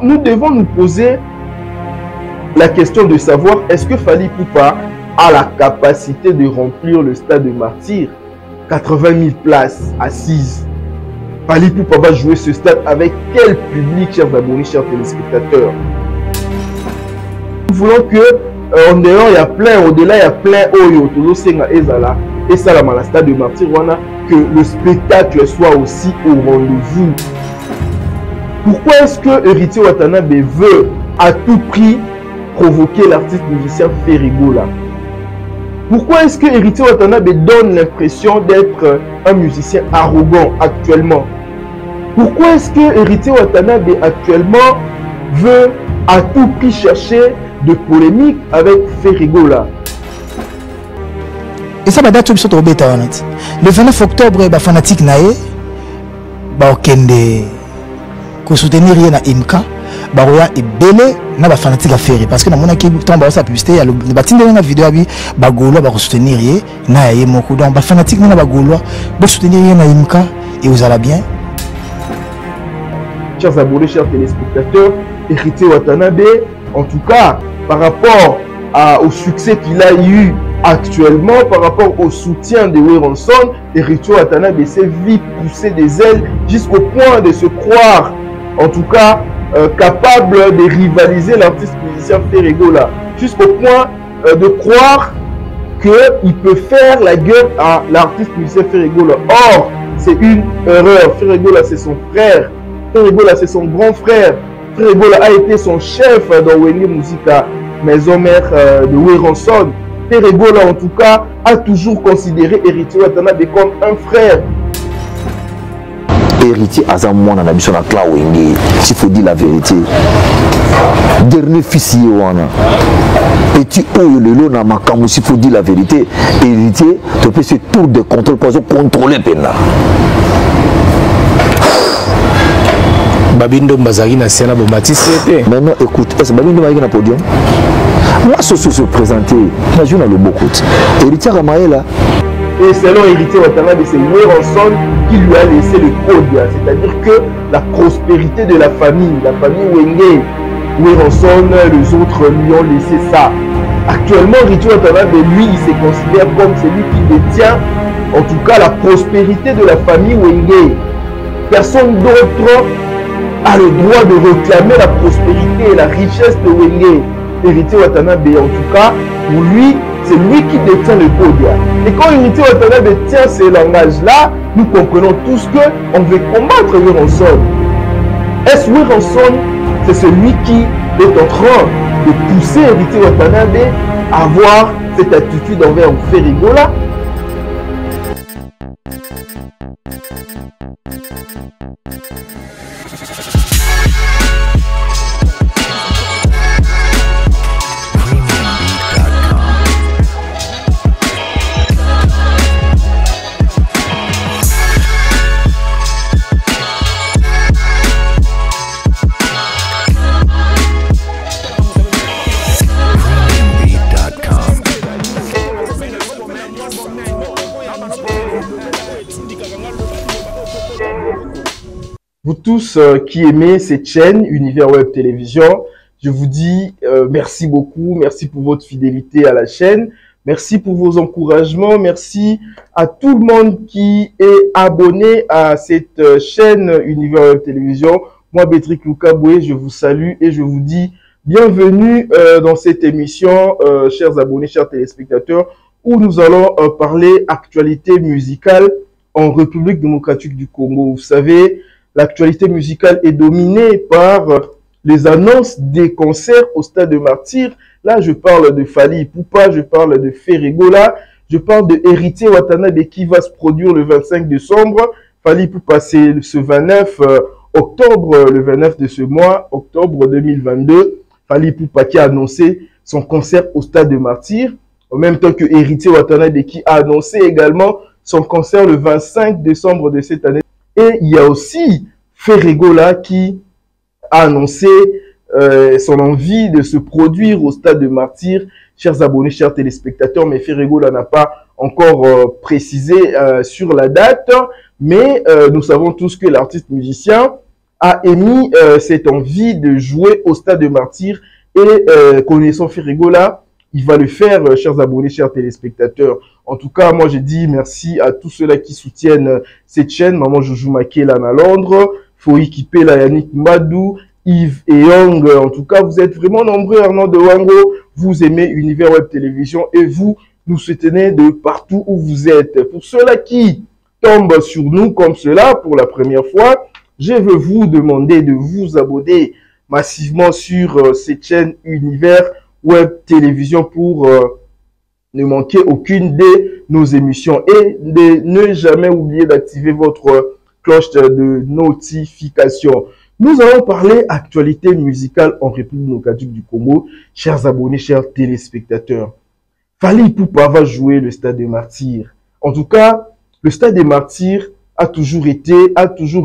Nous devons nous poser la question de savoir est-ce que Fally Ipupa a la capacité de remplir le stade de Martyrs, 80 000 places assises. Fally Ipupa va jouer ce stade avec quel public, chers abonnés, chers téléspectateurs? Nous voulons que en dehors il y a plein, au-delà il y a plein Oyo, Tozo Senga Ezala, et ça la le stade de Martyrs, que le spectacle soit aussi au rendez-vous. Pourquoi est-ce que Héritier Watanabe veut à tout prix provoquer l'artiste musicien Ferrigola? Pourquoi est-ce que Héritier Watanabe donne l'impression d'être un musicien arrogant actuellement? Pourquoi est-ce que Héritier Watanabe actuellement veut à tout prix chercher de polémique avec Ferrigola? Et ça va dater le 29 octobre, les fanatiques naé, ko soutenir na imka baroya ebele na ba fanatique affaire parce que na mona ki tomba sa publicité ya le batinde na vidéo abi bagolo ba soutenir ye na ye moko donc ba fanatique na bagolo ba soutenir ye na imka et vous allez bien. Chers abonnés, chers téléspectateurs, Héritier Watanabe, en tout cas par rapport au succès qu'il a eu actuellement, par rapport au soutien de Weronson, Héritier Watanabe s'est vite poussé des ailes jusqu'au point de se croire en tout cas capable de rivaliser l'artiste musicien Ferrigola, jusqu'au point de croire qu'il peut faire la guerre à l'artiste musicien Ferrigola. Or, c'est une erreur. Ferrigola, c'est son frère. Ferrigola, c'est son grand frère. Ferrigola a été son chef dans Wenge Musica, maison mère de Weronson. Ferrigola, en tout cas, a toujours considéré Héritier Watanabe comme un frère. Héritier Azamouan a habité sur la clé Wenge, s'il faut dire la vérité. Dernier fils Yoana. Petit Oyo le na makamu, s'il faut dire la vérité. Héritier, tu peux ce tour de contrôle pour contrôler Pena. Babindo Mbazagi na Siana Bomatisse. Maintenant, écoute, est-ce que Babindo Mbazagi na podium? Moi, ce se présenter, je suis dans le beaucoup. Héritier Ramaela. Et selon Héritier Watanabe, c'est Weronson qui lui a laissé le code. C'est-à-dire que la prospérité de la famille Wenge, Weronson, les autres lui ont laissé ça. Actuellement, Héritier Watanabe, lui, il se considère comme celui qui détient, en tout cas, la prospérité de la famille Wenge. Personne d'autre a le droit de réclamer la prospérité et la richesse de Wenge. Héritier Watanabe, en tout cas, pour lui, c'est lui qui détient le code. Et quand Héritier Watanabe tient ces langages-là, nous comprenons tous qu'on veut combattre Weronson. Est-ce Weronson, c'est celui qui est en train de pousser Héritier Watanabe à avoir cette attitude envers Ferrigola? Vous tous qui aimez cette chaîne Univers Web Télévision, je vous dis merci beaucoup, merci pour votre fidélité à la chaîne, merci pour vos encouragements, merci à tout le monde qui est abonné à cette chaîne Univers Web Télévision. Moi, Bétrick Loukaboué, je vous salue et je vous dis bienvenue dans cette émission, chers abonnés, chers téléspectateurs, où nous allons parler actualité musicale en République démocratique du Congo. Vous savez, l'actualité musicale est dominée par les annonces des concerts au stade de Martyrs. Là, je parle de Fally Ipupa, je parle de Ferrigola, je parle de Héritier Watanabe qui va se produire le 25 décembre. Fally Ipupa, c'est ce 29 octobre, le 29 de ce mois, octobre 2022. Fally Ipupa qui a annoncé son concert au stade de Martyrs, en même temps que Héritier Watanabe qui a annoncé également son concert le 25 décembre de cette année. Et il y a aussi Ferrigola qui a annoncé son envie de se produire au stade de Martyrs. Chers abonnés, chers téléspectateurs, mais Ferrigola n'a pas encore précisé sur la date. Mais nous savons tous que l'artiste musicien a émis cette envie de jouer au Stade de Martyrs et connaissant Ferregola, il va le faire, chers abonnés, chers téléspectateurs. En tout cas, moi, je dis merci à tous ceux-là qui soutiennent cette chaîne. Maman Joujou Makela à Londres, Foyi Kipela, Yannick Madou, Yves et Young. En tout cas, vous êtes vraiment nombreux, Arnaud de Wango. Vous aimez Univers Web Télévision et vous nous soutenez de partout où vous êtes. Pour ceux-là qui tombent sur nous comme cela pour la première fois, je veux vous demander de vous abonner massivement sur cette chaîne Univers Web Télévision pour ne manquer aucune de nos émissions et de ne jamais oublier d'activer votre cloche de notification. Nous allons parler actualité musicale en République démocratique du Congo. Chers abonnés, chers téléspectateurs, Fally Ipupa va jouer le Stade des Martyrs. En tout cas, le Stade des Martyrs a toujours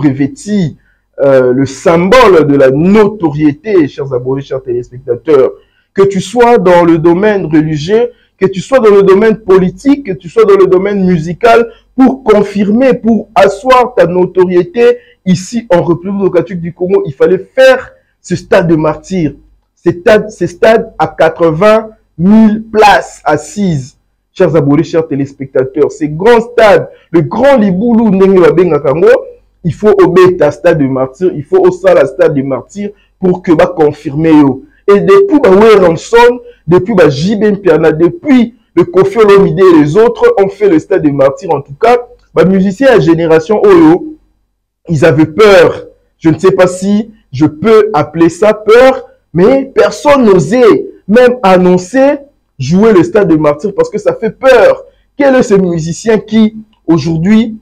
revêti le symbole de la notoriété, chers abonnés, chers téléspectateurs. Que tu sois dans le domaine religieux, que tu sois dans le domaine politique, que tu sois dans le domaine musical, pour confirmer, pour asseoir ta notoriété ici en République démocratique du Congo, il fallait faire ce Stade de Martyrs. Ce stade à 80 000 places assises. Chers abonnés, chers téléspectateurs, ces grands stades, le grand Liboulou Nengebabenga Kango, il faut obéir à Stade de Martyrs, il faut aussi à Stade de Martyrs pour que va confirmer. Et depuis Ranson, depuis JB Piana, depuis le Kofi Olomide et les autres ont fait le Stade de Martyrs. En tout cas, musiciens à génération Oyo, ils avaient peur. Je ne sais pas si je peux appeler ça peur, mais personne n'osait même annoncer jouer le Stade de Martyrs parce que ça fait peur. Quel est ce musicien qui, aujourd'hui,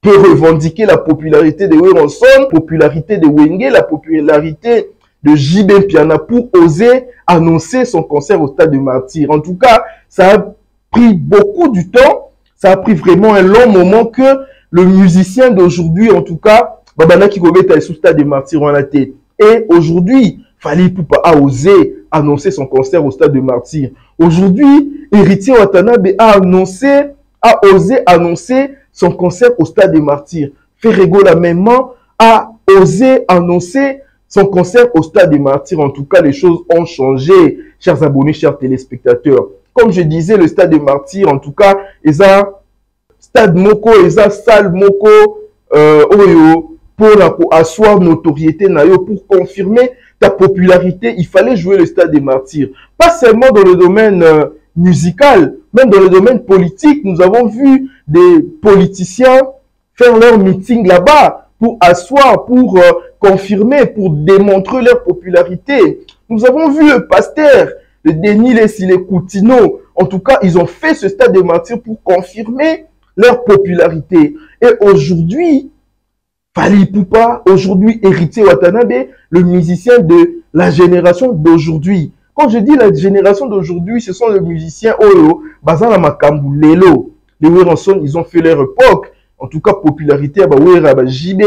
peut revendiquer la popularité de Ranson, la popularité de Wenge, la popularité de JB Piana pour oser annoncer son concert au Stade de Martyrs? En tout cas, ça a pris beaucoup du temps, ça a pris vraiment un long moment que le musicien d'aujourd'hui, en tout cas, Babana Kikobeta est sous Stade de Martyrs en la tête. Et aujourd'hui, Fally Ipupa a osé annoncer son concert au Stade de Martyrs. Aujourd'hui, Héritier Watanabe a osé annoncer son concert au Stade de Martyrs. Ferregola même a osé annoncer son concert au Stade des Martyrs. En tout cas, les choses ont changé, chers abonnés, chers téléspectateurs. Comme je disais, le Stade des Martyrs, en tout cas, ils ont Stade Moko, ils ont Salle Moko, Oyo, pour asseoir notoriété, pour confirmer ta popularité, il fallait jouer le Stade des Martyrs. Pas seulement dans le domaine musical, même dans le domaine politique, nous avons vu des politiciens faire leur meeting là-bas pour asseoir, pour confirmer, pour démontrer leur popularité. Nous avons vu le pasteur, le Denis Lesile Coutinho. En tout cas, ils ont fait ce Stade des Martyrs pour confirmer leur popularité. Et aujourd'hui, Fally Ipupa, aujourd'hui Héritier Watanabe, le musicien de la génération d'aujourd'hui. Quand je dis la génération d'aujourd'hui, ce sont les musiciens Oyo, Bazana Makambu, Lelo. Les Ranson, ils ont fait leur époque. En tout cas, popularité, JB,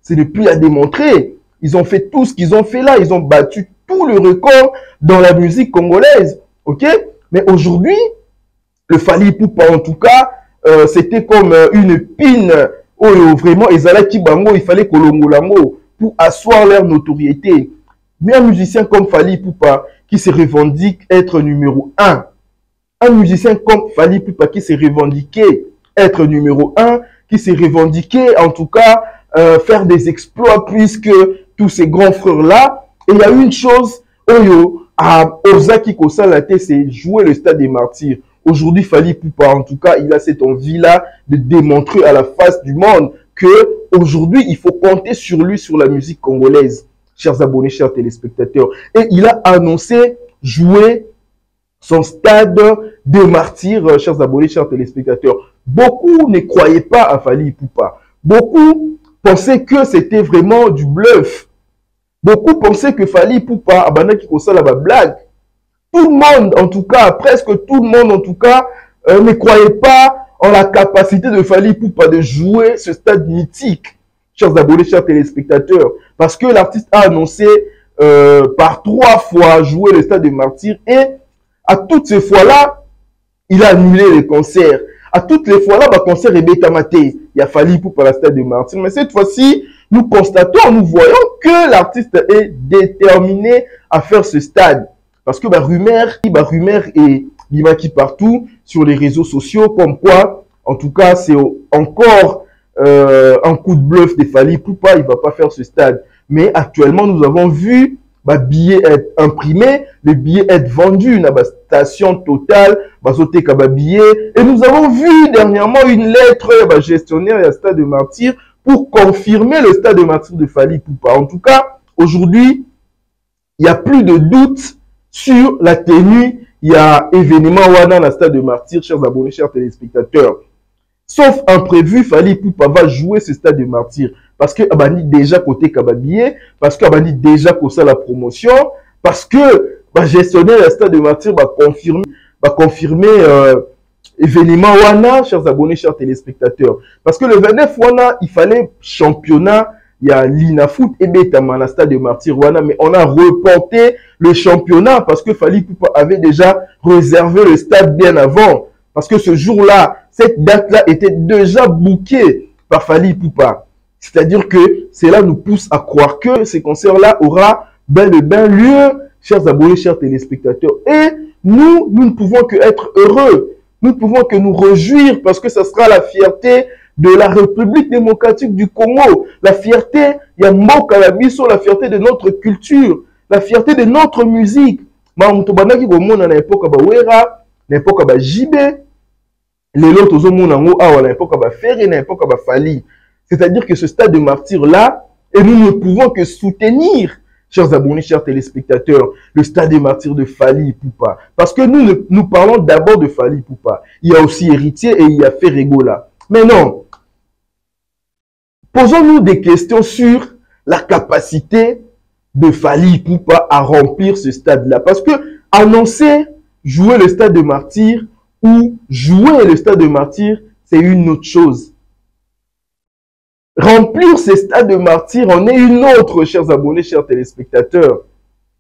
c'est depuis à démontrer. Ils ont fait tout ce qu'ils ont fait là. Ils ont battu tout le record dans la musique congolaise. Ok? Mais aujourd'hui, le Fally Ipupa, en tout cas, c'était comme une pine. Oh, vraiment, il fallait Kolongolango pour asseoir leur notoriété. Mais un musicien comme Fally Ipupa qui se revendique être numéro 1. Un musicien comme Fally Ipupa qui s'est revendiqué être numéro 1, qui s'est revendiqué, en tout cas, faire des exploits plus que tous ces grands frères-là. Et il y a une chose, Oyo, à Ozaki Kosalate, c'est jouer le Stade des Martyrs. Aujourd'hui, Fally Ipupa, en tout cas, il a cette envie-là de démontrer à la face du monde que aujourd'hui, il faut compter sur lui, sur la musique congolaise. Chers abonnés, chers téléspectateurs. Et il a annoncé jouer son Stade des Martyrs, chers abonnés, chers téléspectateurs. Beaucoup ne croyaient pas à Fally Ipupa. Beaucoup pensaient que c'était vraiment du bluff. Beaucoup pensaient que Fally Ipupa, Abanaki Kosala ba blague. Tout le monde, en tout cas, presque tout le monde, en tout cas, ne croyait pas en la capacité de Fally Ipupa de jouer ce stade mythique, chers abonnés, chers téléspectateurs. Parce que l'artiste a annoncé par 3 fois jouer le Stade des Martyrs et à toutes ces fois-là, il a annulé les concerts. À toutes les fois-là, le concert est bétamaté. Il a fallu pour le Stade des Martyrs. Mais cette fois-ci, nous constatons, nous voyons que l'artiste est déterminé à faire ce stade. Parce que rumeur est qui partout sur les réseaux sociaux, comme quoi, en tout cas, c'est encore un coup de bluff de Fally Ipupa, il va pas faire ce stade. Mais actuellement, nous avons vu billets être imprimés, les billets être vendus, na station totale, billets. Et nous avons vu dernièrement une lettre gestionnaire du Stade de Martyrs pour confirmer le Stade de Martyrs de Fally Ipupa. En tout cas, aujourd'hui, il n'y a plus de doute sur la tenue. Il y a événement Wana dans le Stade de Martyrs, chers abonnés, chers téléspectateurs. Sauf imprévu, Fally Ipupa va jouer ce Stade de Martyrs. Parce que Abani déjà côté Kababié, parce que Abani déjà côté la promotion, parce que gestionnaire le Stade de Martyrs va confirmer événement Wana, chers abonnés, chers téléspectateurs. Parce que le 29 Wana, il fallait championnat, il y a l'Inafoot et Betama, le Stade de Martyrs Wana, mais on a reporté le championnat parce que Fally Ipupa avait déjà réservé le stade bien avant. Parce que ce jour-là, cette date-là était déjà bookée par Fally Ipupa. C'est-à-dire que cela nous pousse à croire que ce concert-là aura bel et bien lieu, chers abonnés, chers téléspectateurs. Et nous ne pouvons que être heureux. Nous ne pouvons que nous réjouir parce que ça sera la fierté de la République démocratique du Congo. La fierté, il y a Mboka Labiso, la fierté de notre culture, la fierté de notre musique. Mamutobanaki komona na époque ba Wera, na époque ba Jibé, les autres ozomona ngo awa na époque ba Ferré, na époque ba Fally. C'est-à-dire que ce Stade de Martyrs là, et nous ne pouvons que soutenir, chers abonnés, chers téléspectateurs, le Stade de Martyrs de Fally Ipupa. Parce que nous parlons d'abord de Fally Ipupa. Il y a aussi Héritier et il y a Ferregola. Mais non, posons-nous des questions sur la capacité de Fally Ipupa à remplir ce stade-là. Parce que annoncer jouer le Stade de Martyrs ou jouer le Stade de Martyrs, c'est une autre chose. Remplir ces stades de martyrs en est une autre, chers abonnés, chers téléspectateurs.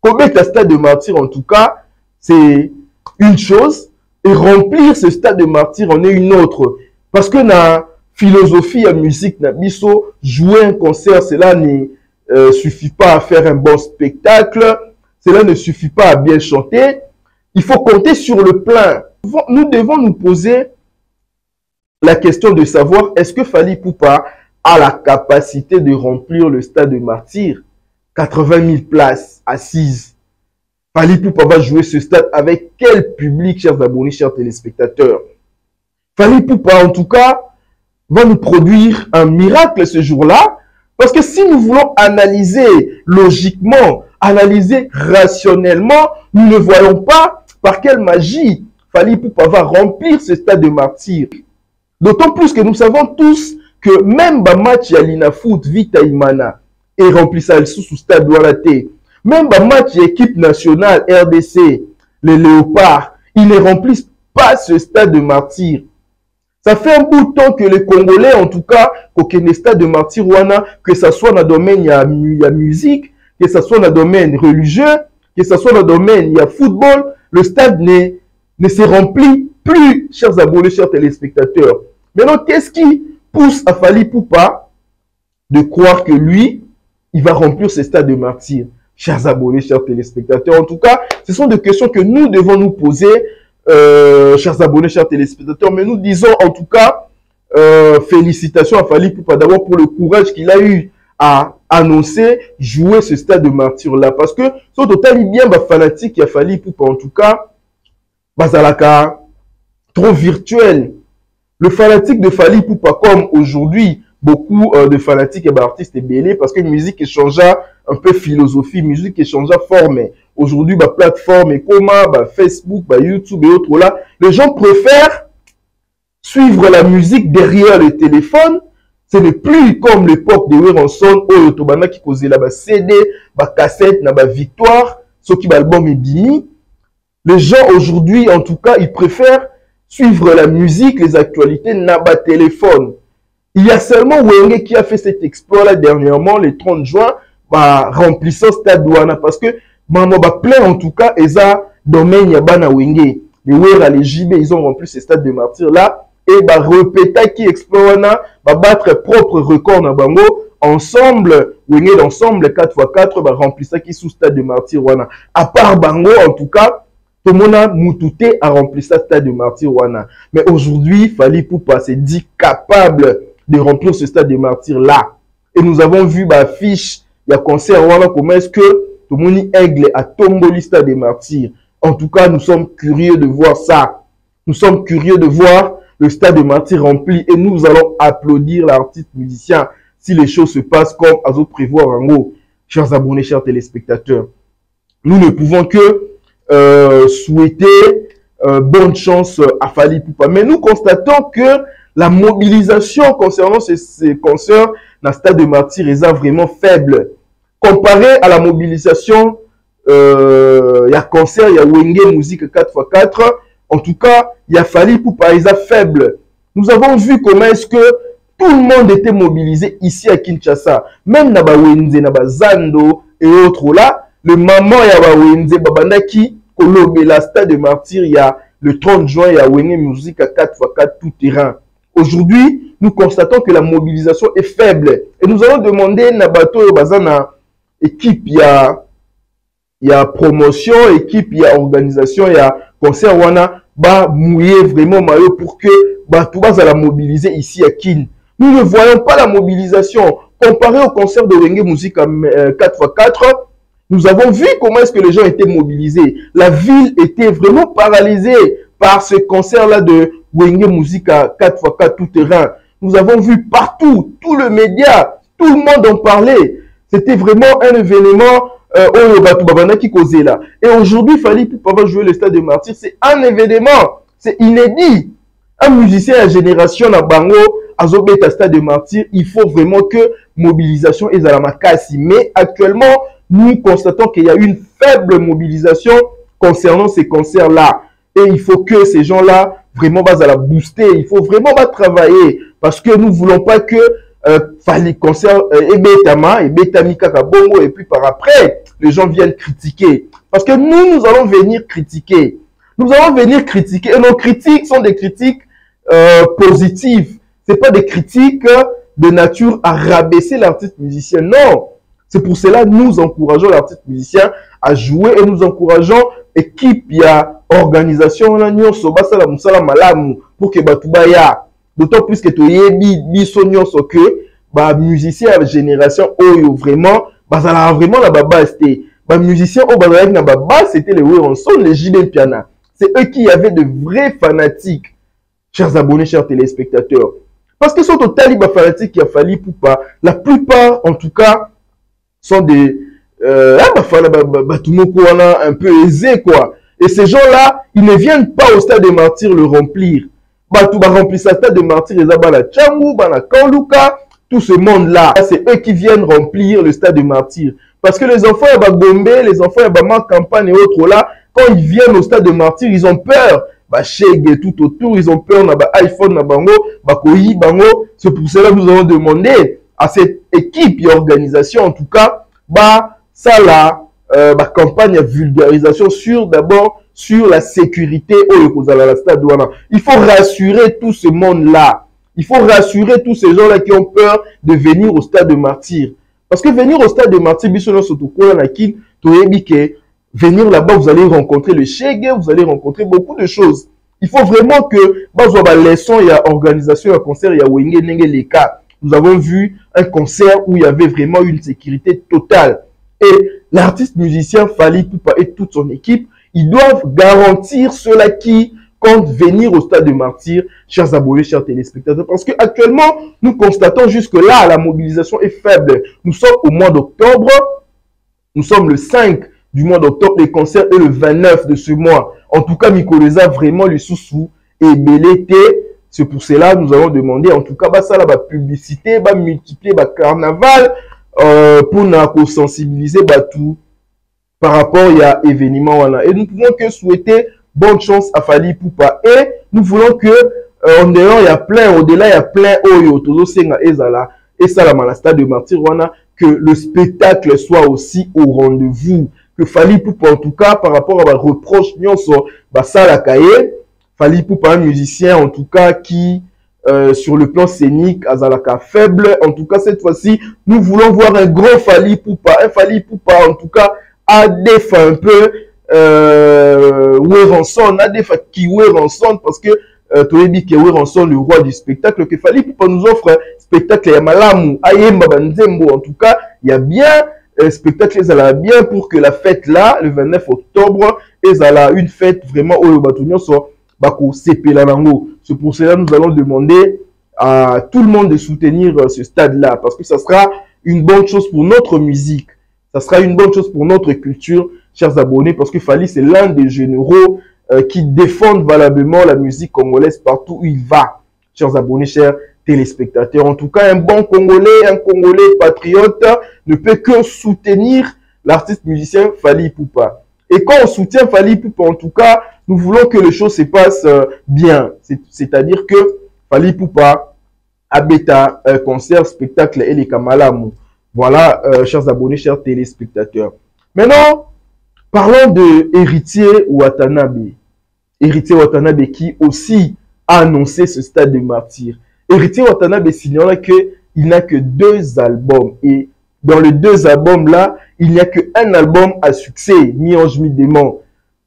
Commettre un stade de martyrs, en tout cas, c'est une chose. Et remplir ce stade de martyrs en est une autre. Parce que la philosophie, la musique, la biso, jouer un concert, cela ne suffit pas à faire un bon spectacle. Cela ne suffit pas à bien chanter. Il faut compter sur le plein. Nous devons nous poser la question de savoir, est-ce que Fally Ipupa a la capacité de remplir le Stade de Martyrs, 80 000 places assises. Fally Ipupa va jouer ce stade avec quel public, chers abonnés, chers téléspectateurs? Fally Ipupa, en tout cas, va nous produire un miracle ce jour-là, parce que si nous voulons analyser logiquement, analyser rationnellement, nous ne voyons pas par quelle magie Fally Ipupa va remplir ce Stade de Martyrs. D'autant plus que nous savons tous que même le match à l'Inafoot, Vita Imana, est rempli ça sous stade Doualaté. Même le match équipe nationale RDC, les Léopards, ils ne remplissent pas ce Stade de Martyrs. Ça fait un bout de temps que les Congolais, en tout cas, qu'aucun Stade de Martyrs, que ce soit dans le domaine il y a musique, que ce soit dans le domaine religieux, que ce soit dans le domaine il y a football, le stade ne se remplit plus, chers abonnés, chers téléspectateurs. Maintenant, qu'est-ce qui pousse à Fally Ipupa de croire que lui, il va remplir ce Stade de Martyrs? Chers abonnés, chers téléspectateurs, en tout cas, ce sont des questions que nous devons nous poser, chers abonnés, chers téléspectateurs, mais nous disons en tout cas, félicitations à Fally Ipupa d'abord pour le courage qu'il a eu à annoncer jouer ce Stade de Martyrs-là, parce que, sur total, bien, fanatique, il y a Fally Ipupa, en tout cas, bazalaka, trop virtuel. Le fanatique de Fally Ipupa, comme aujourd'hui, beaucoup de fanatiques et artistes belés, parce que musique échangea un peu philosophie, musique échangea forme. Aujourd'hui, plateforme et comment, Facebook, YouTube et autres là, les gens préfèrent suivre la musique derrière le téléphone. Ce n'est plus comme l'époque de Weranson, où Tobana qui causait là, CD, cassette, victoire, ce qui album est bini. Les gens aujourd'hui, en tout cas, ils préfèrent suivre la musique, les actualités, naba téléphone. Il y a seulement Wenge qui a fait cet exploit-là dernièrement, le 30 juin, remplissant Stade Douana, parce que, plein en tout cas, et ça, domaine Yabana Wenge. Les Wera, les JB, ils ont rempli ces Stades de Martyrs-là, et répéta qui exploit battre propre record na bango, ensemble, Wenge d'ensemble 4x4 bah remplir ça qui sous stade de Martyr wana. À part Bango en tout cas, tout le monde a Moutouté à remplir ça stade de Martyr wana. Mais aujourd'hui, Fally Ipupa s'est dit capable de remplir ce stade de Martyr là. Et nous avons vu bah affiche, il y a concert wana comment est-ce que tout le monde aigle à Tomboli stade de Martyr. En tout cas, nous sommes curieux de voir ça. Nous sommes curieux de voir le stade de Martyr rempli et nous allons applaudir l'artiste musicien si les choses se passent comme à autres prévoir en haut. Chers abonnés, chers téléspectateurs, nous ne pouvons que souhaiter bonne chance à Fally Ipupa. Mais nous constatons que la mobilisation concernant ces concerts dans le stade de Martyr est vraiment faible. Comparé à la mobilisation, il y a concert, il y a Wenge Musique 4x4. En tout cas, il y a Fally Ipupa, ils sont faibles. Nous avons vu comment est-ce que tout le monde était mobilisé ici à Kinshasa. Même Naba Wenze, Naba Zando et autres là. Le maman Yaba Wenze, Babandaki, Kolobe, la stade de Martyr, il y a le 30 juin, il y a Wenge Musique à 4x4 tout terrain. Aujourd'hui, nous constatons que la mobilisation est faible. Et nous allons demander Nabato Bazana, équipe, il y a promotion, équipe, il y a organisation, il y a concert wana ba mouiller vraiment maillot pour que ba tout va la mobiliser ici à Kin. Nous ne voyons pas la mobilisation comparé au concert de Wenge Musique 4x4. Nous avons vu comment est-ce que les gens étaient mobilisés. La ville était vraiment paralysée par ce concert là de Wenge Musique à 4x4 tout terrain. Nous avons vu partout, tout le média, tout le monde en parlait. C'était vraiment un événement et aujourd'hui, Fally Ipupa va jouer le stade de Martyr. C'est un événement, c'est inédit. Un musicien à génération à Bango, à Zobeta stade de Martyr, il faut vraiment que mobilisation est à la makasi. Mais actuellement, nous constatons qu'il y a une faible mobilisation concernant ces concerts-là. Et il faut que ces gens-là vraiment à la booster. Il faut vraiment travailler parce que nous ne voulons pas que Fally concert et Betami Kaka Bongo et puis par après les gens viennent critiquer parce que nous allons venir critiquer, nous allons venir critiquer et nos critiques sont des critiques positives, c'est pas des critiques de nature à rabaisser l'artiste musicien, non. C'est pour cela que nous encourageons l'artiste musicien à jouer et nous encourageons équipe, il y a organisation pour que Batubaya. D'autant plus que tu es que bah musicien à la génération oyo vraiment bazala vraiment la baba c'était bah musicien au bazala na baba c'était les Werenson, les JB Piana. C'est eux qui avaient de vrais fanatiques. Chers abonnés, chers téléspectateurs. Parce que sont au taliba fanatiques qui a Fally Ipupa, la plupart en tout cas sont des un peu aisés quoi. Et ces gens-là, ils ne viennent pas au stade de Martyr le remplir. Tout va remplir sa stade de Martyr, les Abana Tchangou, Bana Kanluka, tout ce monde-là. C'est eux qui viennent remplir le stade de Martyr. Parce que les enfants, à Gombe, les enfants, à Campagne et autres là, quand ils viennent au stade de Martyr, ils ont peur. Chègue tout autour, ils ont peur, on a iPhone, Bango, Koyi, Bango. C'est pour cela que nous avons demandé à cette équipe et organisation, en tout cas, ça là, campagne de vulgarisation sur d'abord sur la sécurité au stade. Il faut rassurer tout ce monde-là. Il faut rassurer tous ces gens-là qui ont peur de venir au stade de Martyr. Parce que venir au stade de Martyr, venir là-bas, vous allez rencontrer le Chege, vous allez rencontrer beaucoup de choses. Il faut vraiment que, leçon, il y a organisation, il y a concert, il y a Wenge Nenge Leka. Nous avons vu un concert où il y avait vraiment une sécurité totale. Et l'artiste musicien Fally Ipupa et toute son équipe, ils doivent garantir ceux-là qui comptent venir au stade de Martyr, chers abonnés, chers téléspectateurs. Parce qu'actuellement, nous constatons jusque-là, la mobilisation est faible. Nous sommes au mois d'octobre, nous sommes le 5 du mois d'octobre, les concerts est le 29 de ce mois. En tout cas, Mikoleza vraiment le sous-sous et belleté. C'est pour cela que nous allons demander, en tout cas, ça la publicité, multiplier carnaval, pour nous sensibiliser tout par rapport à l'événement. Et nous pouvons que souhaiter bonne chance à Fally Ipupa. Et nous voulons que, en dehors, il y a plein, au-delà, il y a plein, et ça, la stade de Martyr, que le spectacle soit aussi au rendez-vous. Que Fally Ipupa, en tout cas, par rapport à la reproche, ça la cahier, Fally Ipupa, un musicien, en tout cas, qui sur le plan scénique, Azalaka faible. En tout cas, cette fois-ci, nous voulons voir un grand Fally Ipupa. Un Fally Ipupa, en tout cas, a des fois un peu Weranson, a des fois qui Weranson, parce que Toyebi qui Weranson, le roi du spectacle, que Fally Ipupa nous offre un spectacle à Malamu, Ayemba Banzembo. En tout cas, il y a bien spectacle, ils allaient bien pour que la fête là, le 29 octobre, ils allaient une fête vraiment au Batunion soit Bako Sepelanango. C'est pour cela que nous allons demander à tout le monde de soutenir ce stade-là, parce que ça sera une bonne chose pour notre musique, ça sera une bonne chose pour notre culture, chers abonnés, parce que Fally, c'est l'un des généraux qui défendent valablement la musique congolaise partout où il va, chers abonnés, chers téléspectateurs. En tout cas, un bon Congolais, un Congolais patriote ne peut que soutenir l'artiste musicien Fally Ipupa. Et quand on soutient Fally Ipupa, en tout cas, nous voulons que les choses se passent bien. C'est-à-dire que Fally Ipupa a bêta concert, spectacle et les Kamalamu. Voilà, chers abonnés, chers téléspectateurs. Maintenant, parlons de Héritier Watanabe. Héritier Watanabe qui aussi a annoncé ce stade de martyr. Héritier Watanabe signale qu'il n'a que 2 albums. Et dans les 2 albums-là, il n'y a qu'un album à succès, Mi-Ange Mi-Démon.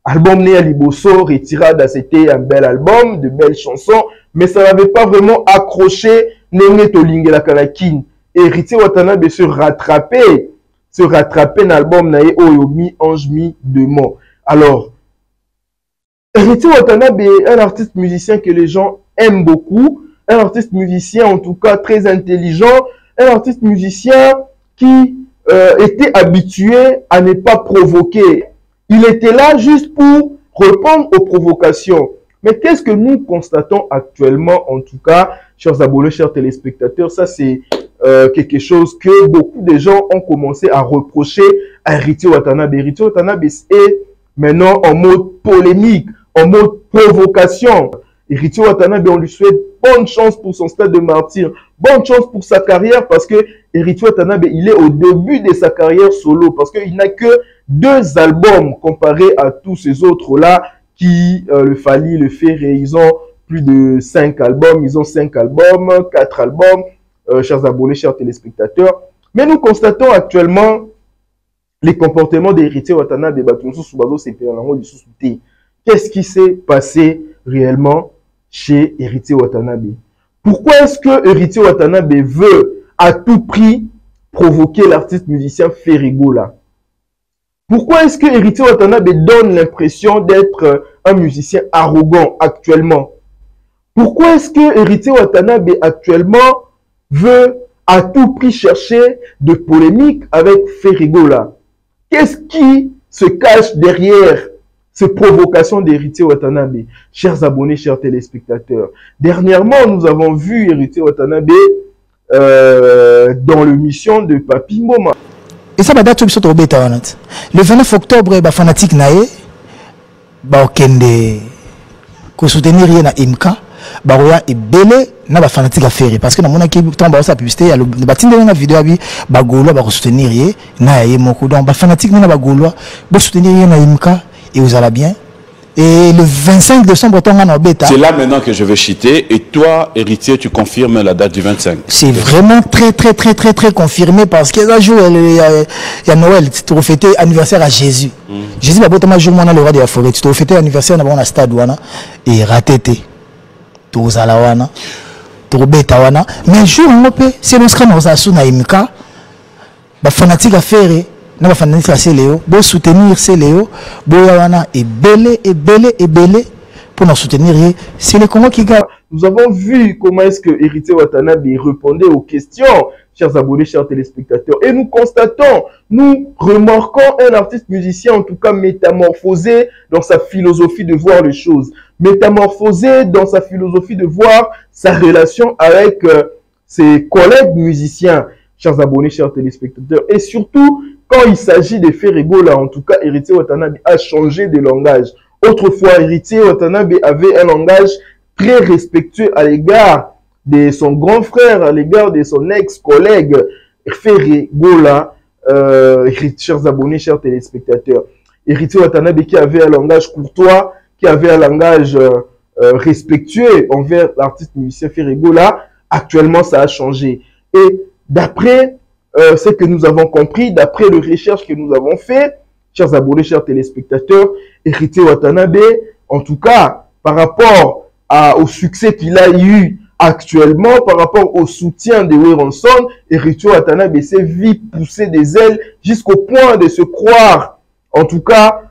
Album né à Liboso, Retirada, c'était un bel album, de belles chansons, mais ça n'avait pas vraiment accroché Nene Tolingue la Kanakin. Et Héritier Watanabe se rattrapait dans l'album Nae Oyo Mi-Ange Mi-Démon. Alors, Héritier Watanabe est un artiste musicien que les gens aiment beaucoup, un artiste musicien en tout cas très intelligent, un artiste musicien qui était habitué à ne pas provoquer. Il était là juste pour répondre aux provocations. Mais qu'est-ce que nous constatons actuellement, en tout cas, chers abonnés, chers téléspectateurs, ça c'est quelque chose que beaucoup de gens ont commencé à reprocher à Héritier Watanabe. Héritier Watanabe est maintenant en mode polémique, en mode provocation. Héritier Watanabe, on lui souhaite bonne chance pour son stade de martyr, bonne chance pour sa carrière, parce que Héritier Watanabe, il est au début de sa carrière solo, parce qu'il n'a que 2 albums comparé à tous ces autres-là qui, le Fally, le Ferré, ils ont plus de 5 albums, ils ont 5 albums, 4 albums, chers abonnés, chers téléspectateurs. Mais nous constatons actuellement les comportements d'Héritier Watanabe. Qu'est-ce qui s'est passé réellement chez Héritier Watanabe? Pourquoi est-ce que Héritier Watanabe veut à tout prix provoquer l'artiste musicien Ferrigola? Pourquoi est-ce que Héritier Watanabe donne l'impression d'être un musicien arrogant actuellement? Pourquoi est-ce que Héritier Watanabe actuellement veut à tout prix chercher de polémiques avec Ferrigola? Qu'est-ce qui se cache derrière ces provocations d'Héritier Watanabe? Chers abonnés, chers téléspectateurs, dernièrement, nous avons vu Héritier Watanabe dans l'émission de Papi Mboma. Et ça, le 29 octobre, les fanatiques naé, ko soutenir na imka, baroya et belé na ba fanatique à faire parce que na mona ki tomba sa publicité ya le batinde na vidéo bi ba golo ba soutenir ye na ye moko donc ba fanatique na ba golo ba soutenir ye na imka et vous allez bien. Et le 25 décembre, c'est là maintenant que je vais chiter. Et toi, Héritier, tu confirmes la date du 25? C'est vraiment très confirmé parce que là, il y a Noël, tu as fêté anniversaire à Jésus. Jésus, il y a un jour, on a le roi de la forêt. Tu as fêté anniversaire dans le stade et raté. Tu as la tu as mais un jour, c'est le scram na imka, ba fanatique à faire. Nous allons soutenir ces Léo, et belé pour nous soutenir. C'est le Congo qui gagne. Nous avons vu comment est-ce que Héritier Watanabe répondait aux questions, chers abonnés, chers téléspectateurs. Et nous constatons, nous remarquons un artiste musicien, en tout cas métamorphosé dans sa philosophie de voir les choses. Métamorphosé dans sa philosophie de voir sa relation avec ses collègues musiciens, chers abonnés, chers téléspectateurs. Et surtout, quand il s'agit de Ferrigola, en tout cas, Héritier Watanabe a changé de langage. Autrefois, Héritier Watanabe avait un langage très respectueux à l'égard de son grand frère, à l'égard de son ex-collègue Ferrigola, chers abonnés, chers téléspectateurs. Héritier Watanabe qui avait un langage courtois, qui avait un langage respectueux envers l'artiste musicien Ferregola. Actuellement, ça a changé. Et d'après ce que nous avons compris, d'après les recherches que nous avons fait, chers abonnés, chers téléspectateurs, Héritier Watanabe, en tout cas, par rapport au succès qu'il a eu actuellement, par rapport au soutien de Werenson, Héritier Watanabe s'est vite poussé des ailes jusqu'au point de se croire, en tout cas,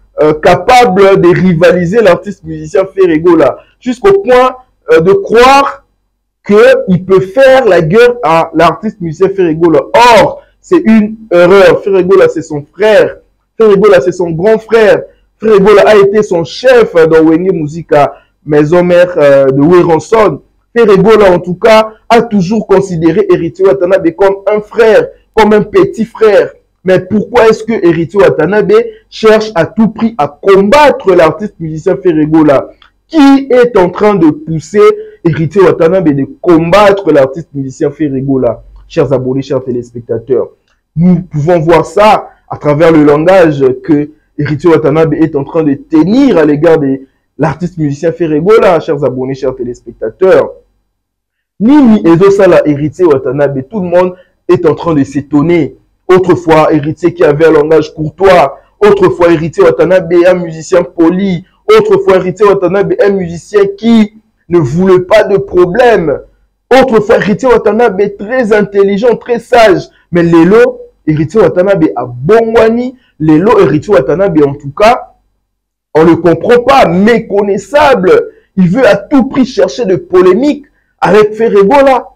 capable de rivaliser l'artiste musicien Ferregola, jusqu'au point de croire qu'il peut faire la guerre à l'artiste musicien Ferregola. Or, c'est une erreur. Ferregola, c'est son frère. Ferregola, c'est son grand frère. Ferregola a été son chef dans Wenge Musica, maison mère de Werenson. Ferregola, en tout cas, a toujours considéré Héritier Watanabe comme un frère, comme un petit frère. Mais pourquoi est-ce que Héritier Watanabe cherche à tout prix à combattre l'artiste musicien Ferregola? Qui est en train de pousser Héritier Watanabe de combattre l'artiste musicien Ferregola? Chers abonnés, chers téléspectateurs, nous pouvons voir ça à travers le langage que Héritier Watanabe est en train de tenir à l'égard de l'artiste musicien Ferregola. Chers abonnés, chers téléspectateurs, Nini Ezosala Héritier Watanabe, tout le monde est en train de s'étonner. Autrefois, Héritier qui avait un langage courtois. Autrefois, Héritier Watanabe, un musicien poli. Autrefois, Héritier Watanabe, un musicien qui ne voulait pas de problème. Autrefois, Héritier Watanabe, très intelligent, très sage. Mais Lelo, Héritier Watanabe a bongwani. Lelo, Héritier Watanabe, en tout cas, on ne le comprend pas, méconnaissable. Il veut à tout prix chercher de polémique avec Ferregola.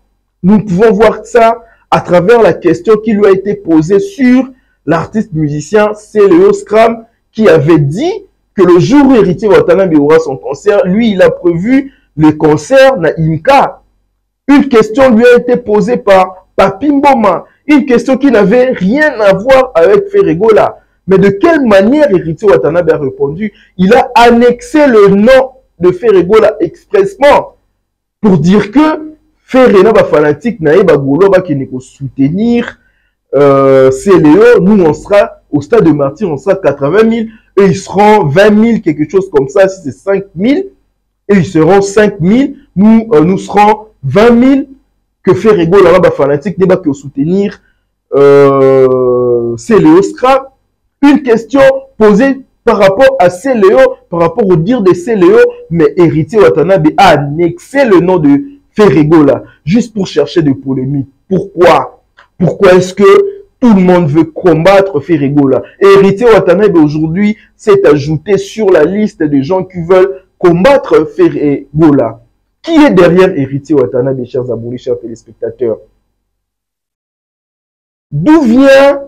Nous pouvons voir ça à travers la question qui lui a été posée sur l'artiste musicien Céléo Scram, qui avait dit que le jour où Héritier Watanabe aura son concert, lui, il a prévu le concert na Imka. Une question lui a été posée par Papi Mboma, une question qui n'avait rien à voir avec Ferregola. Mais de quelle manière Héritier Watanabe a répondu? Il a annexé le nom de Ferregola expressement pour dire que Ferregola va fanatique naïe bagolo va qui n'est qu'au soutenir Céléo. Nous on sera au stade de Martyr, on sera 80 000, eux ils seront 20 000, quelque chose comme ça. Si c'est 5 000, et ils seront 5 000, nous serons 20 000. Que Ferregola va fanatique n'est pas que soutenir Céléo Scrap. Une question posée par rapport à Céléo, par rapport au dire de Céléo, mais Héritier Watanabe a annexé le nom de Ferregola, juste pour chercher des polémiques. Pourquoi? Pourquoi est-ce que tout le monde veut combattre Ferregola? Et Héritier Watanabe aujourd'hui s'est ajouté sur la liste des gens qui veulent combattre Ferregola. Qui est derrière Héritier Watanabe, chers abonnés, chers téléspectateurs? D'où vient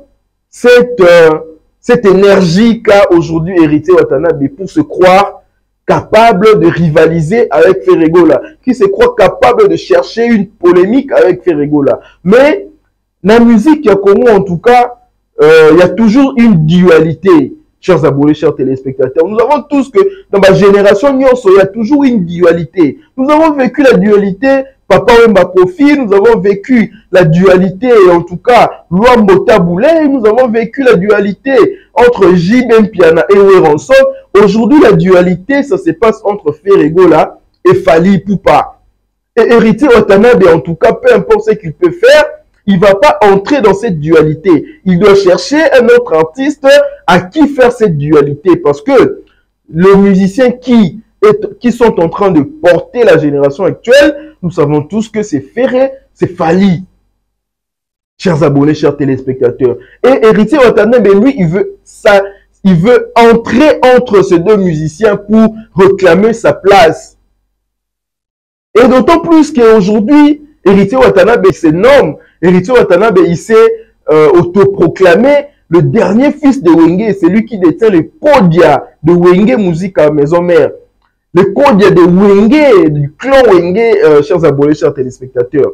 cette énergie qu'a aujourd'hui Héritier Watanabe pour se croire capable de rivaliser avec Ferregola, qui se croit capable de chercher une polémique avec Ferregola? Mais dans la musique, en tout cas, il y a toujours une dualité. Chers abonnés, chers téléspectateurs, nous avons tous que dans ma génération, il y a toujours une dualité. Nous avons vécu la dualité Papa Wemba Kofi, nous avons vécu la dualité, en tout cas, Luambo Taboulé, nous avons vécu la dualité entre Jibem Piana et Werenson. Aujourd'hui, la dualité, ça se passe entre Ferregola et Fally Ipupa. Et Héritier Watanabe, en tout cas, peu importe ce qu'il peut faire, il ne va pas entrer dans cette dualité. Il doit chercher un autre artiste à qui faire cette dualité. Parce que les musiciens qui sont en train de porter la génération actuelle, nous savons tous que c'est Ferré, c'est Fally. Chers abonnés, chers téléspectateurs. Et Héritier Watanabe, lui, il veut entrer entre ces deux musiciens pour réclamer sa place. Et d'autant plus qu'aujourd'hui, Héritier Watanabe se nomme. Héritier Watanabe, il s'est autoproclamé le dernier fils de Wenge. C'est lui qui détient le Kodia de Wenge Musica Maison Mère. Le Kodia de Wenge, du clan Wenge, chers abonnés, chers téléspectateurs.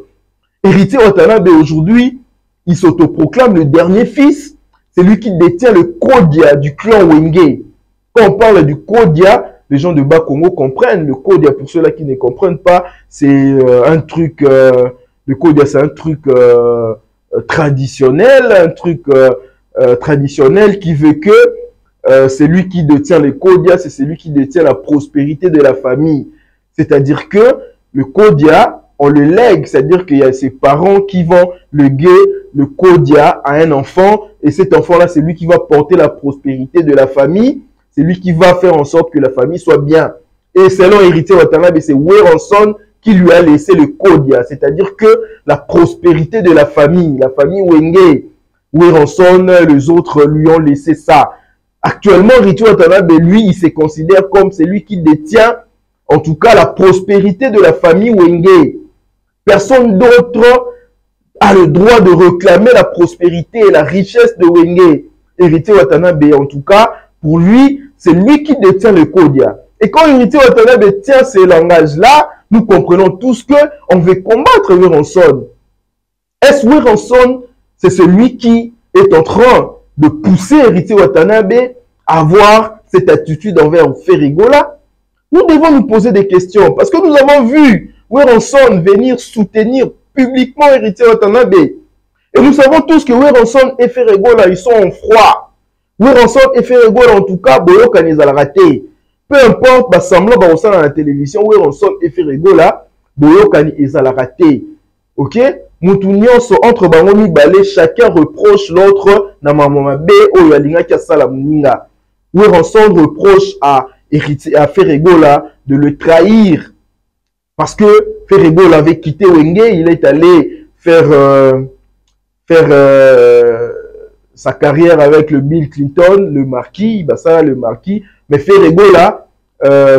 Héritier Watanabe, aujourd'hui, il s'autoproclame le dernier fils. C'est lui qui détient le Kodia du clan Wenge. Quand on parle du Kodia, les gens de Bas-Congo comprennent. Le Kodia, pour ceux-là qui ne comprennent pas, c'est un truc... le Kodia, c'est un truc traditionnel, traditionnel qui veut que c'est lui qui détient le Kodia, c'est celui qui détient la prospérité de la famille. C'est-à-dire que le Kodia, on le lègue, c'est-à-dire qu'il y a ses parents qui vont léguer le Kodia à un enfant, et cet enfant-là, c'est lui qui va porter la prospérité de la famille, c'est lui qui va faire en sorte que la famille soit bien. Et selon Héritier Watanabe, c'est Werenson qui lui a laissé le Kodia, c'est-à-dire que la prospérité de la famille Wenge, Werenson, les autres lui ont laissé ça. Actuellement, Héritier Watanabe, lui, il se considère comme celui qui détient, en tout cas, la prospérité de la famille Wenge. Personne d'autre a le droit de réclamer la prospérité et la richesse de Wenge. Héritier Watanabe, en tout cas, pour lui, c'est lui qui détient le Kodia. Et quand Héritier Watanabe tient ces langages-là, nous comprenons tous qu'on veut combattre Werenson. Est-ce Werenson, c'est celui qui est en train de pousser Héritier Watanabe à avoir cette attitude envers Ferregola? Nous devons nous poser des questions parce que nous avons vu Werenson venir soutenir publiquement Héritier Watanabe. Et nous savons tous que Werenson et Ferregola, ils sont en froid. Werenson et Ferregola, en tout cas, Boyoka les a raté. Peu importe, bah, semblant bah, au la télévision, Werenson et Ferregola, Boyoka les a raté. Ok? Moutunion so entre bangomi balé, chacun reproche l'autre na mamamabe ou yalinga kiasala muninga. Werenson reproche à Ferregola de le trahir parce que Ferregola avait quitté Wenge, il est allé faire sa carrière avec le Bill Clinton, le marquis, bah ça le marquis, mais Ferregola,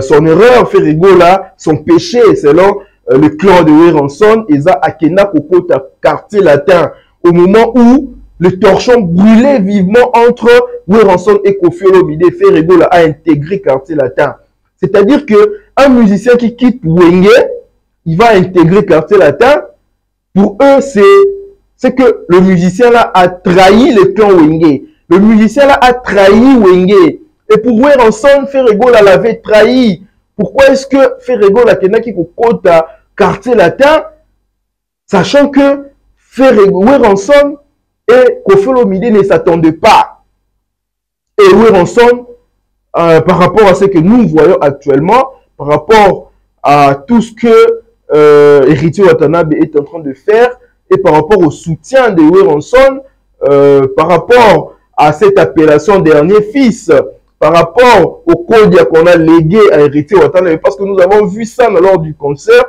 son erreur, Ferregola, son péché, selon le clan de Werenson, Eza Akena Kokota, quartier latin, au moment où le torchon brûlait vivement entre Werenson et Koffi Olomide. Ferregola a intégré quartier latin. C'est-à-dire que un musicien qui quitte Wenge, il va intégrer quartier latin. Pour eux, c'est que le musicien là a trahi le clan Wenge. Le musicien là a trahi Wenge. Et pour Werenson, Ferregola l'avait trahi. Pourquoi est-ce que Ferregola Kenaki Kokota quartier latin, sachant que Werenson et Koffi Olomide ne s'attendaient pas. Et Werenson, par rapport à ce que nous voyons actuellement, par rapport à tout ce que Héritier Watanabe est en train de faire, et par rapport au soutien de Werenson, par rapport à cette appellation dernier fils, par rapport au Kodia qu'on a légué à Héritier Watanabe, parce que nous avons vu ça lors du concert.